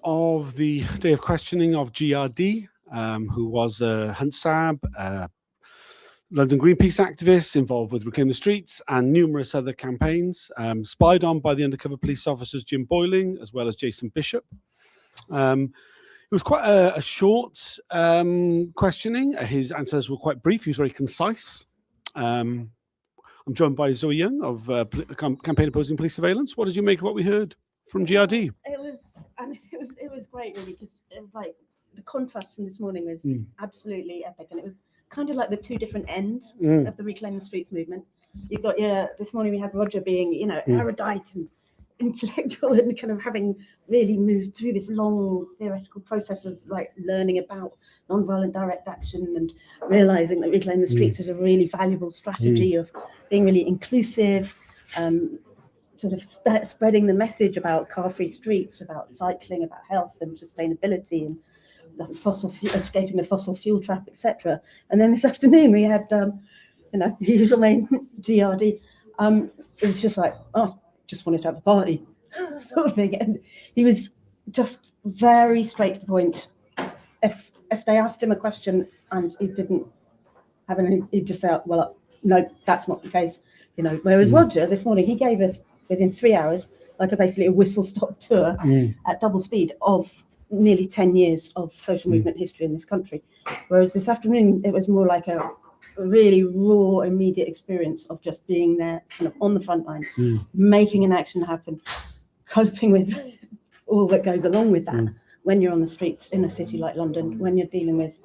Of the day of questioning of GRD, who was a Hunt Sab, London Greenpeace activist involved with Reclaim the Streets and numerous other campaigns, spied on by the undercover police officers Jim Boyling as well as Jason Bishop. It was quite a short questioning. His answers were quite brief. He was very concise. I'm joined by Zoe Young of Campaign Opposing Police Surveillance. What did you make of what we heard from GRD? It was great, really, because it was like the contrast from this morning was absolutely epic, and it was kind of like the two different ends of the Reclaim the Streets movement. You've got this morning we had Roger being erudite and intellectual and kind of having really moved through this long theoretical process of like learning about non-violent direct action and realizing that Reclaim the Streets is a really valuable strategy of being really inclusive, sort of spreading the message about car-free streets, about cycling, about health and sustainability, and escaping the fossil fuel trap, etc. And then this afternoon we had, the usual name GRD. It was just like, just wanted to have a party, sort of thing. And he was just very straight to the point. If they asked him a question and he didn't have anything, he'd just say, well, no, that's not the case. Whereas Roger this morning, he gave us within 3 hours, like basically a whistle-stop tour at double speed of nearly 10 years of social movement history in this country. Whereas this afternoon, it was more like a really raw, immediate experience of just being there, kind of on the front line, making an action happen, coping with all that goes along with that when you're on the streets in a city like London, when you're dealing with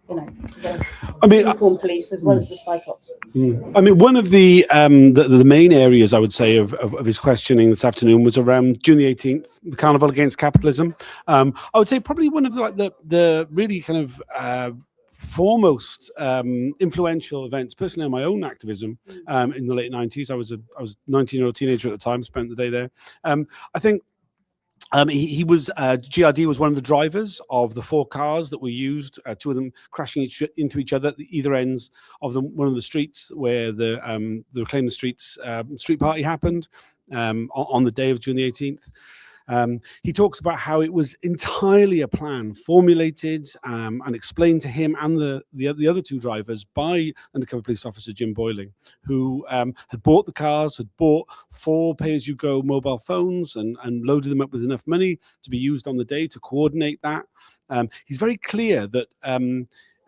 the uniformed police as well as the spy cops. I mean, one of the main areas I would say of his questioning this afternoon was around June the 18th, the Carnival Against Capitalism. I would say probably one of the really kind of foremost influential events, personally, in my own activism in the late 90s. I was a 19-year-old teenager at the time, spent the day there. I think he was GRD was one of the drivers of the 4 cars that were used, 2 of them crashing into each other at the either ends of one of the streets where the Reclaim the Streets street party happened on the day of June the 18th. He talks about how it was entirely a plan formulated and explained to him and the other 2 drivers by undercover police officer Jim Boyling, who had bought the cars, had bought 4 pay-as-you-go mobile phones and loaded them up with enough money to be used on the day to coordinate that. He's very clear that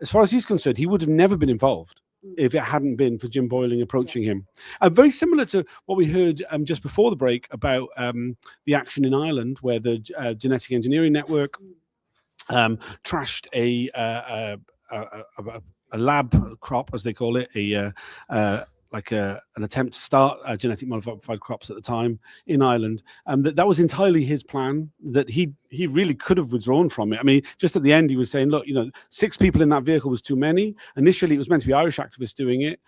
as far as he's concerned, he would have never been involved if it hadn't been for Jim Boyling approaching him. Very similar to what we heard just before the break about the action in Ireland, where the Genetic Engineering Network trashed a lab crop, as they call it, an attempt to start genetic modified crops at the time in Ireland. That was entirely his plan, that he really could have withdrawn from it. I mean, just at the end, he was saying, look, 6 people in that vehicle was too many. Initially, it was meant to be Irish activists doing it.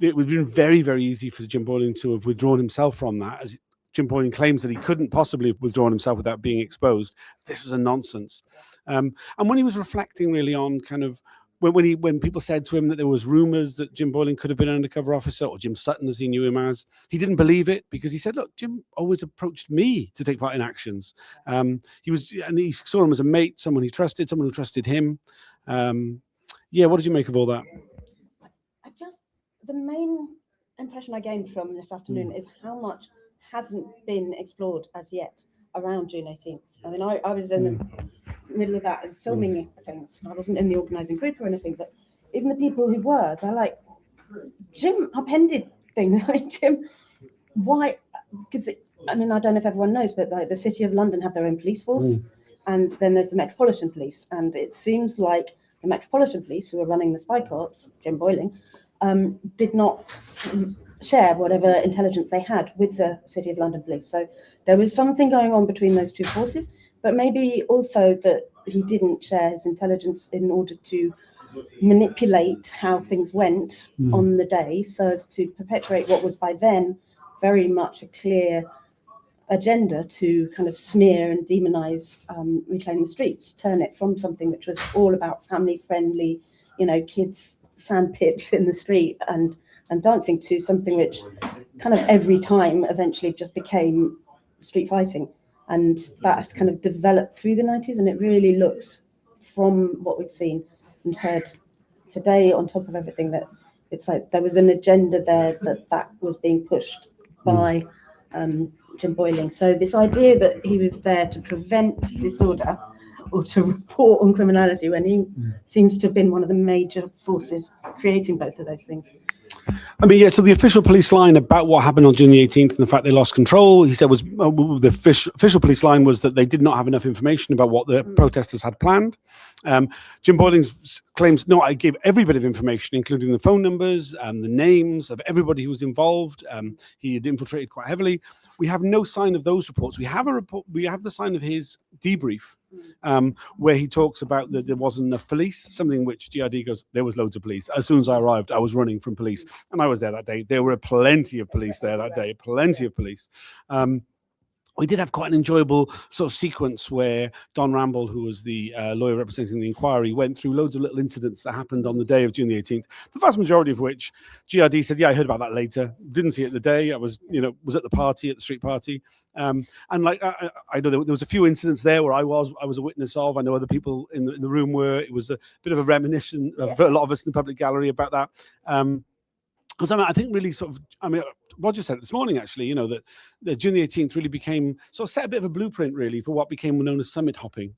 It would have been very, very easy for Jim Boyling to have withdrawn himself from that, as Jim Boyling claims that he couldn't possibly have withdrawn himself without being exposed. This was a nonsense. And when he was reflecting really on kind of when people said to him that there was rumors that Jim Boyling could have been an undercover officer, or Jim Sutton as he knew him as, he didn't believe it, because he said, look, Jim always approached me to take part in actions. He saw him as a mate, someone he trusted, someone who trusted him. What did you make of all that? The main impression I gained from this afternoon is how much hasn't been explored as yet around June 18th. I mean, I was in the middle of that and filming things. I wasn't in the organising group or anything, but even the people who were, they're like, Jim upended thing. Like, Jim, why? Because I don't know if everyone knows, but the City of London have their own police force, and then there's the Metropolitan Police, and it seems like the Metropolitan Police, who are running the spy corps, Jim Boyling, did not share whatever intelligence they had with the City of London Police. So there was something going on between those 2 forces, but maybe also that he didn't share his intelligence in order to manipulate how things went on the day, so as to perpetuate what was by then very much a clear agenda to kind of smear and demonize Reclaim the Streets, turn it from something which was all about family-friendly, kids sandpits in the street and dancing, to something which kind of every time eventually just became street fighting. and that has kind of developed through the 90s, and it really looks, from what we've seen and heard today, on top of everything, that it's like there was an agenda there that was being pushed by Jim Boyling. So this idea that he was there to prevent disorder or to report on criminality, when he seems to have been one of the major forces creating both of those things. I mean, yeah, so the official police line about what happened on June the 18th and the fact they lost control, he said, was the official police line was that they did not have enough information about what the protesters had planned. Jim Boyling claims, no, I gave every bit of information, including the phone numbers and the names of everybody who was involved. He had infiltrated quite heavily. We have no sign of those reports. We have a report. We have the sign of his debrief, where he talks about that there wasn't enough police, something which GRD goes, there was loads of police. As soon as I arrived, I was running from police, and I was there that day. There were plenty of police there that day, plenty of police. We did have quite an enjoyable sort of sequence where Don Ramble, who was the lawyer representing the inquiry, went through loads of little incidents that happened on the day of June the 18th, the vast majority of which GRD said, yeah, I heard about that later. Didn't see it the day. I was, was at the party, at the street party. And like, I know there was a few incidents there where I was a witness of. I know other people in the room were. It was a bit of a reminiscence for a lot of us in the public gallery about that. Because I think really Roger said it this morning, actually, that June the 18th really became sort of set a bit of a blueprint, really, for what became known as summit hopping.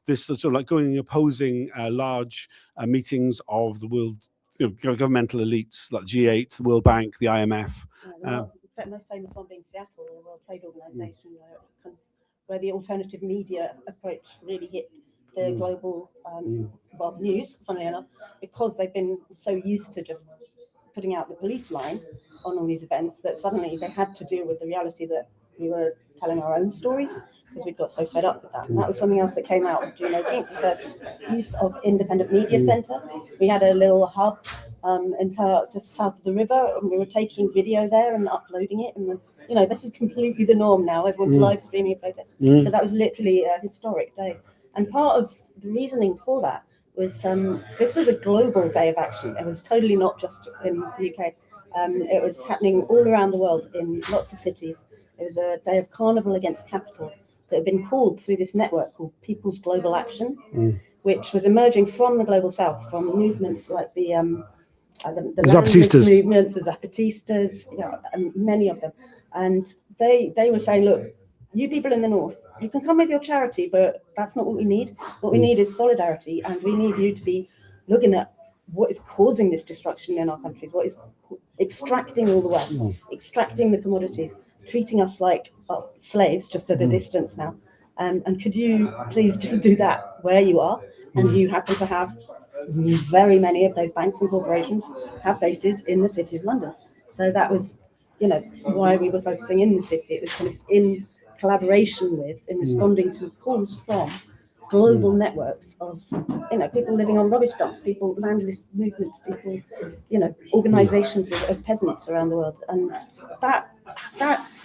This sort of like going and opposing large meetings of the world, governmental elites like G8, the World Bank, the IMF. The most famous one being Seattle, the World Trade Organization, where the alternative media approach really hit the global news, funnily enough, because they've been so used to just putting out the police line on all these events that suddenly they had to deal with the reality that we were telling our own stories, because we got so fed up with that. And that was something else that came out of June 18th, the first use of Independent Media Centre. We had a little hub just south of the river, and we were taking video there and uploading it. And this is completely the norm now. Everyone's live streaming a protest. So that was literally a historic day. And part of the reasoning for that was this was a global day of action. It was totally not just in the UK. It was happening all around the world in lots of cities. It was a day of carnival against capital that had been called through this network called People's Global Action, which was emerging from the global south, from movements like the Zapatistas movements, the Zapatistas, and many of them. And they were saying, look, you people in the north, you can come with your charity, but that's not what we need. What we need is solidarity, and we need you to be looking at what is causing this destruction in our countries, what is extracting all the wealth, extracting the commodities, treating us like slaves, just at a distance now. And could you please just do that where you are? And you happen to have very many of those banks and corporations have bases in the city of London. So that was, why we were focusing in the city. It was kind of in collaboration with, in responding to calls from global networks of, people living on rubbish dumps, people, landless movements, people, organizations of peasants around the world. And that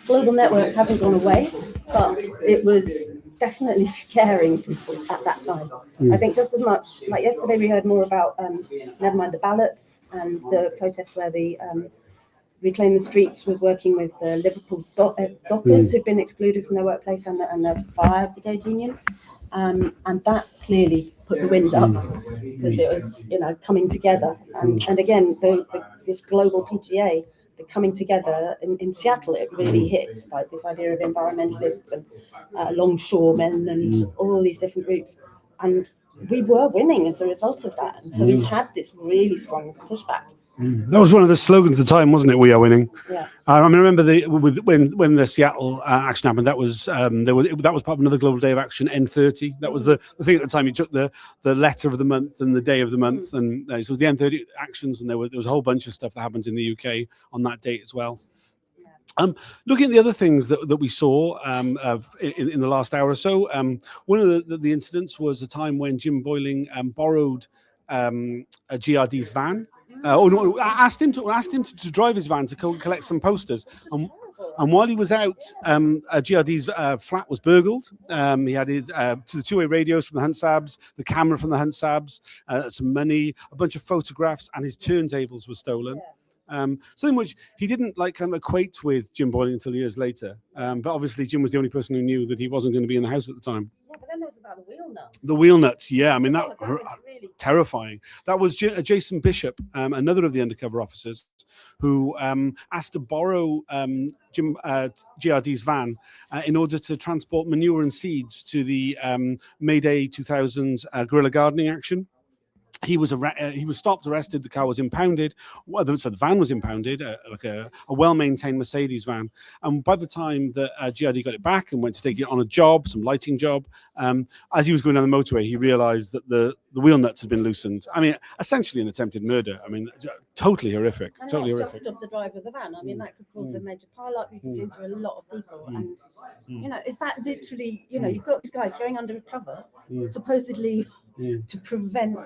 global network hasn't gone away, but it was definitely scaring people at that time. I think just as much, like yesterday we heard more about, never mind the ballots and the protest where the Reclaim the Streets was working with the Liverpool dockers who'd been excluded from their workplace and the fire brigade union. And that clearly put the wind up, because it was, coming together. And again, this global PGA, the coming together in Seattle, it really hit, like this idea of environmentalists and longshoremen and all these different groups. And we were winning as a result of that. And so we've had this really strong pushback. That was one of the slogans at the time, wasn't it? We are winning. Yeah. I remember when the Seattle action happened. That was that was part of another global day of action, N30. That was the thing at the time. You took the letter of the month and the day of the month, and so it was the N30 actions, and there was a whole bunch of stuff that happened in the UK on that date as well. Looking at the other things that we saw in the last hour or so, one of the incidents was a time when Jim Boyling borrowed a GRD's van. Asked him to drive his van to go collect some posters. And while he was out, GRD's flat was burgled. He had his the two-way radios from the Hunt-Sabs, the camera from the Hunt-Sabs, some money, a bunch of photographs, and his turntables were stolen. Something which he didn't like kind of equate with Jim Boyling until years later. But obviously Jim was the only person who knew that he wasn't going to be in the house at the time. Yeah, but then there was about the wheel nuts. The wheel nuts, yeah. I mean, that was really terrifying. That was Jason Bishop, another of the undercover officers, who asked to borrow GRD's van in order to transport manure and seeds to the May Day 2000 guerrilla gardening action. He was stopped, arrested. The car was impounded. So the van was impounded, like a well-maintained Mercedes van. And by the time that GRD got it back and went to take it on a job, some lighting job, as he was going down the motorway, he realised that the wheel nuts had been loosened. I mean, essentially an attempted murder. I mean, totally horrific. And totally not horrific. just of the driver of the van. I mean, that could cause a major pile-up. You could injure a lot of people. And, you know, is that literally, you know, you've got these guys going undercover, supposedly to prevent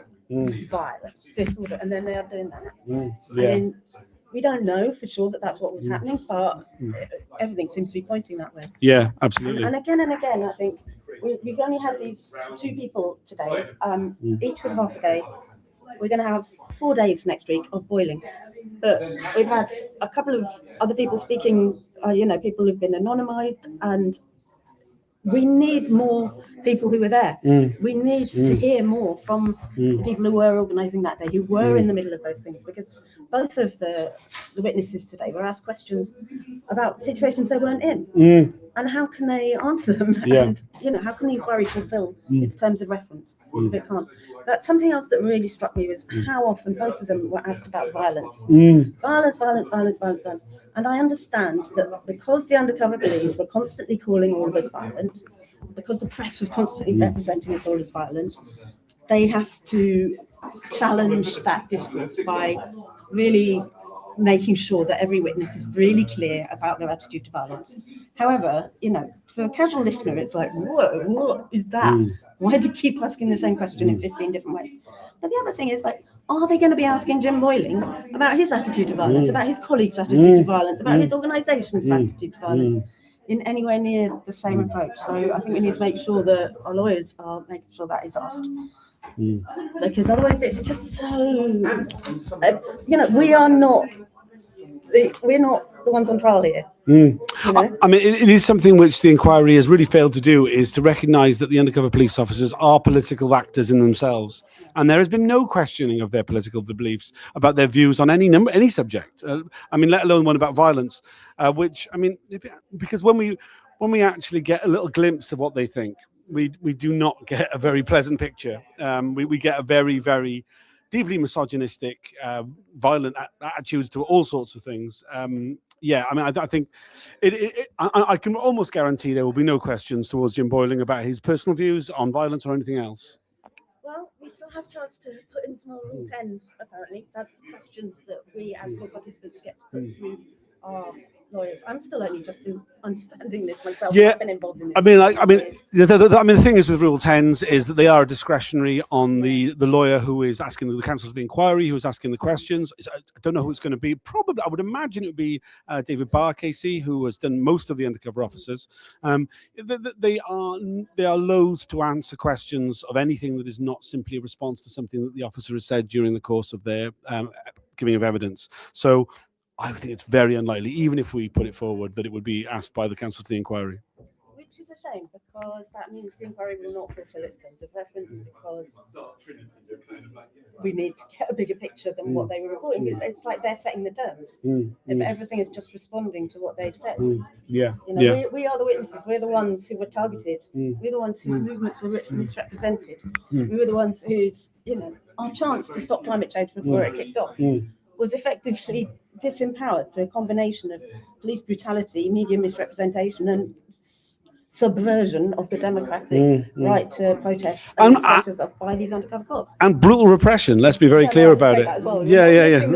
violence, disorder, and then they are doing that. I mean, we don't know for sure that that's what was happening, but everything seems to be pointing that way. Yeah, absolutely. And again, I think we've only had these 2 people today, each with half a day. We're going to have 4 days next week of boiling, but we've had a couple of other people speaking, you know, people who've been anonymized, and we need more people who were there. We need to hear more from the people who were organising that day, who were in the middle of those things, because both of the witnesses today were asked questions about situations they weren't in, and how can they answer them? And, you know, how can the inquiry fulfil its terms of reference if it can't? But something else that really struck me was how often both of them were asked about violence. Violence. And I understand that because the undercover police were constantly calling all of us violent, because the press was constantly representing us all as violent, they have to challenge that discourse by really making sure that every witness is really clear about their attitude to violence. However, you know, for a casual listener, it's like, whoa, what is that? Why do you keep asking the same question in 15 different ways? But the other thing is, like, are they going to be asking Jim Boyling about his attitude to violence, about his colleagues' attitude to violence, about his organisation's attitude to violence, in anywhere near the same approach? So I think we need to make sure that our lawyers are making sure that is asked. Because otherwise it's just so, you know, we're not the ones on trial here. You know? I mean, it is something which the inquiry has really failed to do, is to recognise that the undercover police officers are political actors in themselves, and there has been no questioning of their political beliefs about their views on any subject. I mean, let alone one about violence, which, I mean, because when we actually get a little glimpse of what they think, we do not get a very pleasant picture. We get a very, very deeply misogynistic, violent attitudes to all sorts of things. Yeah, I mean, I think I can almost guarantee there will be no questions towards Jim Boyling about his personal views on violence or anything else. Well, we still have chance to put in small Rule 10s, apparently. That's questions that we as court participants get to put through our lawyers. I'm still only just understanding this myself. Yeah, I've been involved in this. I mean, the thing is with Rule 10s is that they are discretionary on the lawyer who is asking, the counsel of the inquiry who is asking the questions. I don't know who it's going to be. Probably, I would imagine it would be David Barr, KC, who has done most of the undercover officers. They are loath to answer questions of anything that is not simply a response to something that the officer has said during the course of their giving of evidence. So I think it's very unlikely, even if we put it forward, that it would be asked by the counsel to the inquiry. Which is a shame, because that means the inquiry will not fulfil its terms of reference, because we need to get a bigger picture than what they were reporting. It's like they're setting the terms. If everything is just responding to what they've said. Yeah. You know, we are the witnesses. We're the ones who were targeted. We're the ones whose movements were misrepresented. We were the ones whose, you know, our chance to stop climate change before it kicked off was effectively disempowered through a combination of police brutality, media misrepresentation, and subversion of the democratic right to protest and protest by these undercover cops. And brutal repression, let's be very clear about it. Well. Yeah.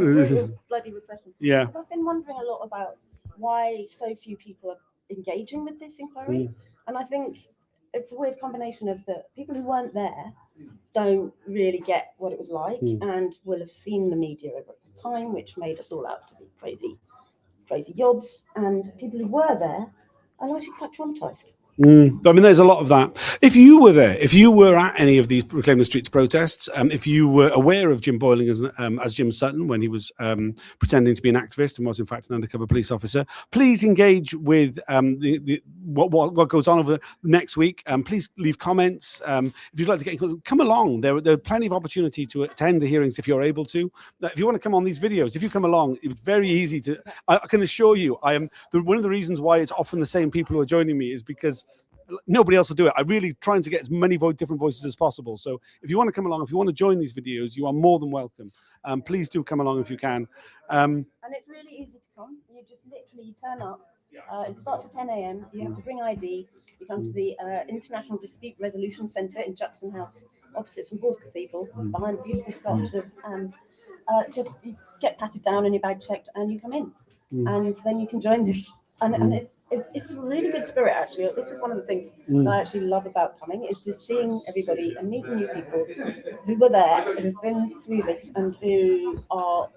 Bloody repression. Yeah. I've been wondering a lot about why so few people are engaging with this inquiry. And I think it's a weird combination of the people who weren't there don't really get what it was like and will have seen the media over time, which made us all out to be crazy yobs, and people who were there are actually quite traumatized. I mean, there's a lot of that. If you were there, if you were at any of these Reclaim the Streets protests, if you were aware of Jim Boyling as Jim Sutton when he was pretending to be an activist and was in fact an undercover police officer, please engage with what goes on over the next week. Please leave comments. If you'd like to come along, there are plenty of opportunity to attend the hearings if you're able to. If you want to come on these videos, if you come along, it's very easy to. I can assure you, one of the reasons why it's often the same people who are joining me is because nobody else will do it. I'm really trying to get as many different voices as possible. So if you want to come along, if you want to join these videos, you are more than welcome. Please do come along if you can. And it's really easy to come. You just literally turn up. It starts at 10 a.m. You have to bring ID. You come to the International Dispute Resolution Centre in Jackson House, opposite St Paul's Cathedral, behind beautiful sculptures, and just you get patted down and your bag checked, and you come in, and then you can join this. And it's a really good spirit, actually. This is one of the things that I actually love about coming, is just seeing everybody and meeting new people who were there, who've been through this, and who are,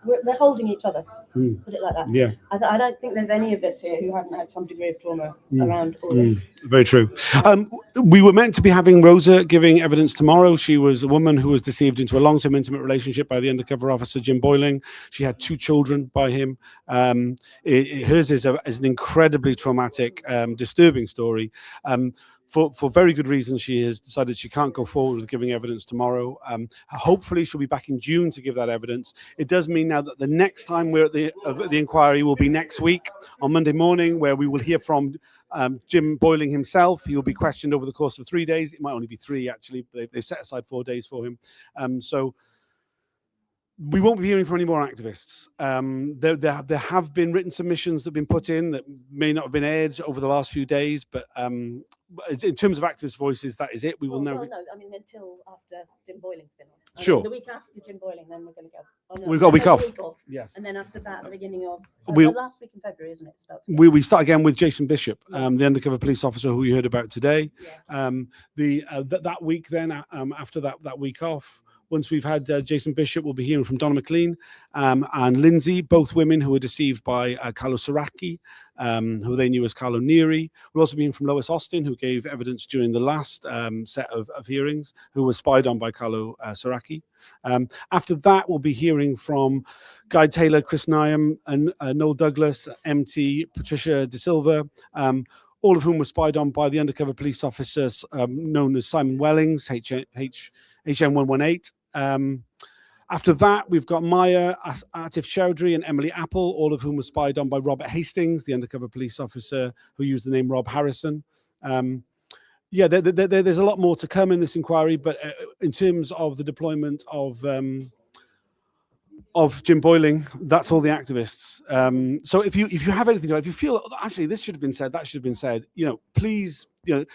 we're holding each other, put it like that. Yeah. I don't think there's any of us here who haven't had some degree of trauma around all this. Very true. We were meant to be having Rosa giving evidence tomorrow. She was a woman who was deceived into a long-term intimate relationship by the undercover officer, Jim Boyling. She had 2 children by him. Hers is an incredibly traumatic, disturbing story. For very good reasons, she has decided she can't go forward with giving evidence tomorrow. Hopefully, she'll be back in June to give that evidence. It does mean now that the next time we're at the inquiry will be next week on Monday morning, where we will hear from Jim Boyling himself. He will be questioned over the course of 3 days. It might only be 3, actually. They've set aside 4 days for him. So we won't be hearing from any more activists. There have been written submissions that have been put in that may not have been aired over the last few days, but in terms of activist voices, that is it. We will know. Well, no, I mean, until after Jim Boyling's been on. Sure. The week after Jim Boyling, then we're going to go. Oh, no, We've got a week off. Yes. And then after that, the beginning of the last week in February, isn't it? We start again with Jason Bishop, the undercover police officer who you heard about today. Yeah. That week then, after that week off, once we've had Jason Bishop, we'll be hearing from Donna McLean and Lindsay, both women who were deceived by Carlo Saracchi, who they knew as Carlo Neri. We'll also be hearing from Lois Austin, who gave evidence during the last set of hearings, who was spied on by Carlo Saracchi. After that, we'll be hearing from Guy Taylor, Chris Nyam, and Noel Douglas, MT, Patricia De Silva, all of whom were spied on by the undercover police officers known as Simon Wellings, HM118. After that, we've got Maya, Atif Chowdhury, and Emily Apple, all of whom were spied on by Robert Hastings, the undercover police officer who used the name Rob Harrison. There's a lot more to come in this inquiry, but in terms of the deployment of Jim Boyling, that's all the activists. So if you have anything, if you feel actually this should have been said, that should have been said, please,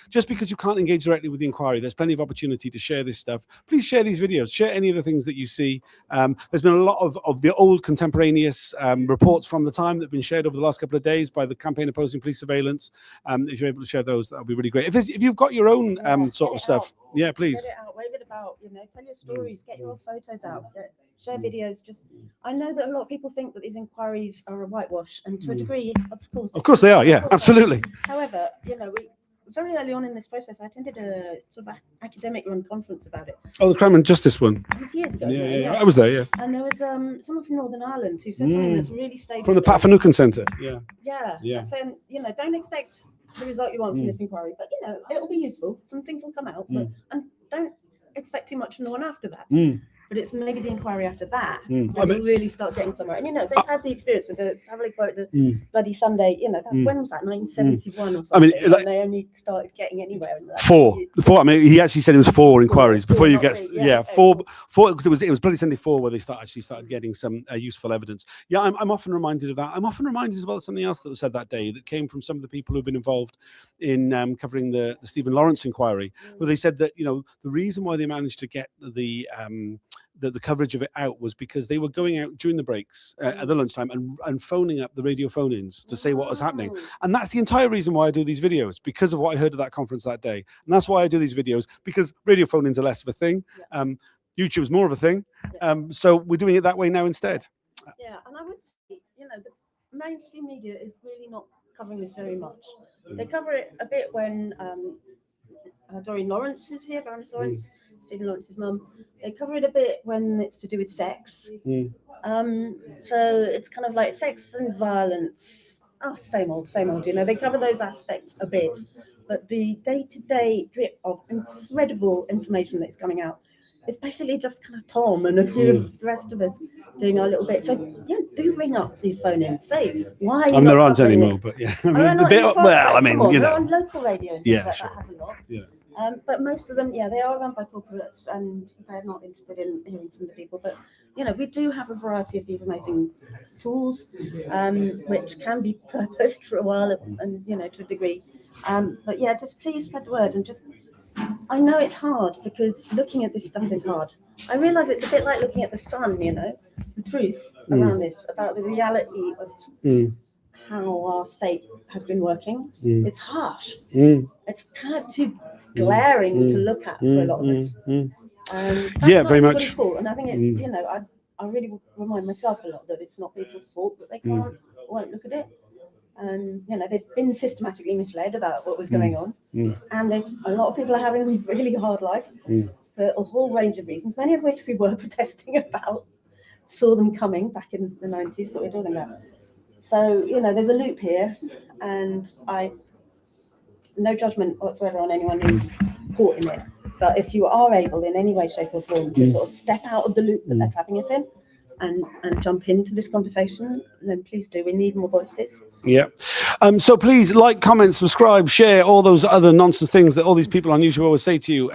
just because you can't engage directly with the inquiry, there's plenty of opportunity to share this stuff. Please share these videos, share any of the things that you see. There's been a lot of the old contemporaneous reports from the time that have been shared over the last couple of days by the Campaign Opposing Police Surveillance. If you're able to share those, that would be really great. If you've got your own sort of stuff, yeah, please. Get it out, wave it about, tell your stories, get your photos out, share videos. I know that a lot of people think that these inquiries are a whitewash, and to a degree, of course they are. Yeah, absolutely. However, very early on in this process, I attended a sort of academic-run conference about it. Oh, the Crime and Justice one. It was years ago. Yeah. I was there. Yeah. And there was someone from Northern Ireland who said something that's really stayed from the Pat Finucane Centre. Yeah. Saying, don't expect the result you want from this inquiry, but it'll be useful. Some things will come out, and don't expect too much from the one after that. But it's maybe the inquiry after that that will really start getting somewhere. And they've had the experience with the Savile quote, the Bloody Sunday. When was that? 1971 or something. And they only started getting anywhere. In that. Four. I mean, he actually said it was 4 inquiries before you get. Four. Because it was Bloody Sunday 4 where they started getting some useful evidence. Yeah, I'm often reminded of that. I'm often reminded as well of something else that was said that day that came from some of the people who've been involved in covering the Stephen Lawrence inquiry, where they said that the reason why they managed to get the coverage of it out was because they were going out during the breaks at the lunchtime and phoning up the radio phone-ins to say what was happening. And that's the entire reason why I do these videos, because of what I heard at that conference that day. And that's why I do these videos, because radio phone-ins are less of a thing. YouTube's more of a thing. So we're doing it that way now instead. Yeah, and I would say, the mainstream media is really not covering this very much. They cover it a bit when Doreen Lawrence is here, Baroness Lawrence, Stephen Lawrence's mum. They cover it a bit when it's to do with sex. So it's kind of like sex and violence. Oh, same old, you know. They cover those aspects a bit, but the day-to-day drip of incredible information that's coming out, it's basically just kind of Tom and a few of the rest of us doing our little bit. So yeah, do ring up these phone in, say why. And there aren't any more, but yeah. I mean, they're on local radio and things like sure. that has a lot. Yeah. But most of them, they are run by corporates and they're not interested in hearing from the people. But you know, we do have a variety of these amazing tools, which can be purposed for a while and you know, to a degree. But yeah, just please spread the word and just. I know it's hard because looking at this stuff is hard. I realise it's a bit like looking at the sun, you know, the truth around this, about the reality of how our state has been working. It's harsh. It's kind of too glaring to look at for a lot of us. Yeah, very much. Fault. And I think it's, you know, I really remind myself a lot that it's not people's fault that they can't or won't look at it. And you know, they've been systematically misled about what was going on, and a lot of people are having a really hard life for a whole range of reasons, many of which we were protesting about, saw them coming back in the 90s that we're talking about. So you know, there's a loop here, and no judgment whatsoever on anyone who's caught in it. But if you are able in any way, shape or form to sort of step out of the loop that they're trapping us in and jump into this conversation, then please do. We need more voices. Yeah. So please like, comment, subscribe, share, all those other nonsense things that all these people on YouTube always say to you.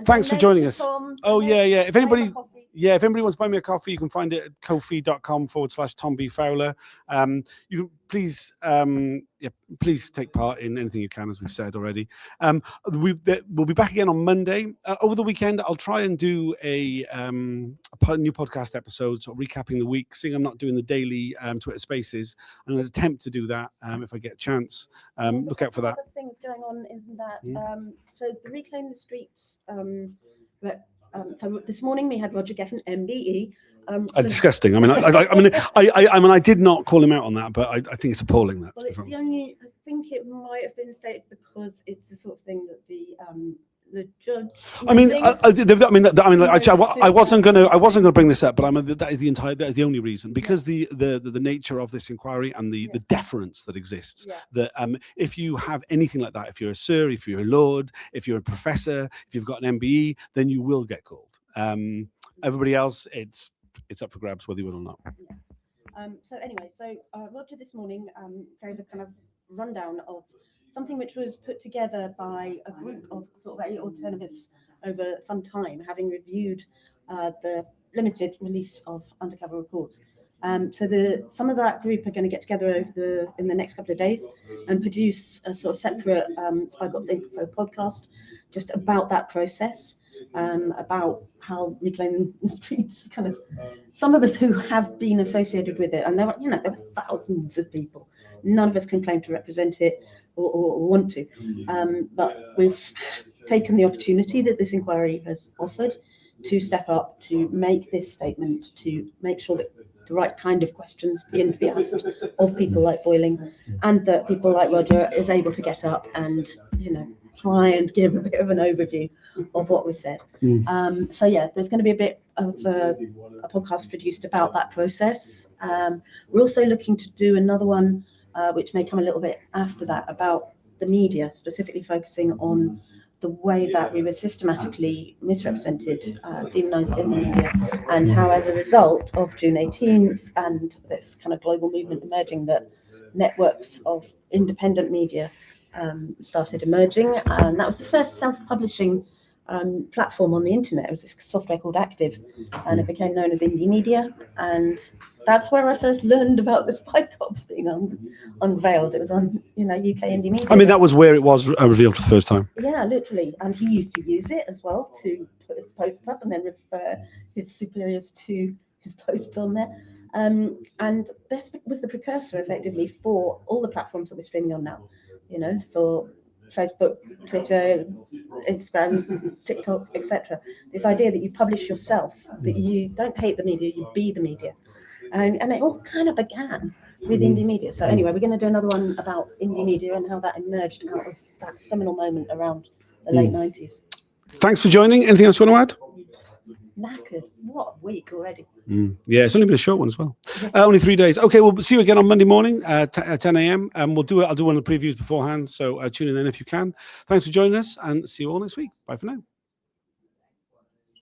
Thanks for joining us. If anybody wants to buy me a coffee, you can find it at ko-fi.com/Tom B. Fowler. You can please take part in anything you can, as we've said already. We'll be back again on Monday. Over the weekend, I'll try and do a new podcast episode, sort of recapping the week. Seeing I'm not doing the daily Twitter Spaces, I'm going to attempt to do that if I get a chance. Look out for that. Other things going on in that. So the Reclaim the Streets. So this morning we had Roger Geffen, MBE. Disgusting. I mean, I did not call him out on that, but I think it's appalling. That. Well, it's the only. I think it might have been stated because it's the sort of thing that the judge. I wasn't going to bring this up, but that is the only reason, because the nature of this inquiry and the deference that exists. That if you have anything like that, if you're a sir, if you're a lord, if you're a professor, if you've got an MBE, then you will get called. Everybody else, it's up for grabs whether you will or not. So anyway, Roger this morning gave a kind of rundown of something which was put together by a group of sort of 8 alternatives over some time, having reviewed the limited release of undercover reports. So some of that group are going to get together in the next couple of days and produce a sort of separate Spike Ops Info podcast just about that process, about how Reclaiming the Streets kind of, some of us who have been associated with it, and there were thousands of people. None of us can claim to represent it or want to, but we've taken the opportunity that this inquiry has offered to step up, to make this statement, to make sure that the right kind of questions begin to be asked of people like Boiling, and that people like Roger is able to get up and, try and give a bit of an overview of what was said. So yeah, there's going to be a bit of a podcast produced about that process. We're also looking to do another one, which may come a little bit after that, about the media, specifically focusing on the way that we were systematically misrepresented, demonized in the media, and how, as a result of June 18th and this kind of global movement emerging, that networks of independent media started emerging. And that was the first self-publishing platform on the internet. It was this software called Active, and it became known as Indie Media. And that's where I first learned about the Spike Ops being unveiled. It was on, UK Indie Media. I mean, that was where it was revealed for the first time. Yeah, literally. And he used to use it as well to put his posts up and then refer his superiors to his posts on there. And this was the precursor, effectively, for all the platforms that we're streaming on now. For Facebook, Twitter, Instagram, TikTok, etc. This idea that you publish yourself, that you don't hate the media, you be the media. And it all kind of began with indie media. So anyway, we're going to do another one about indie media and how that emerged out of that seminal moment around the late 90s. Thanks for joining. Anything else you want to add? Knackered. What a week already. Yeah, it's only been a short one as well. Only 3 days. Okay, we'll see you again on Monday morning at 10 a.m. And I'll do one of the previews beforehand. So tune in then if you can. Thanks for joining us and see you all next week. Bye for now.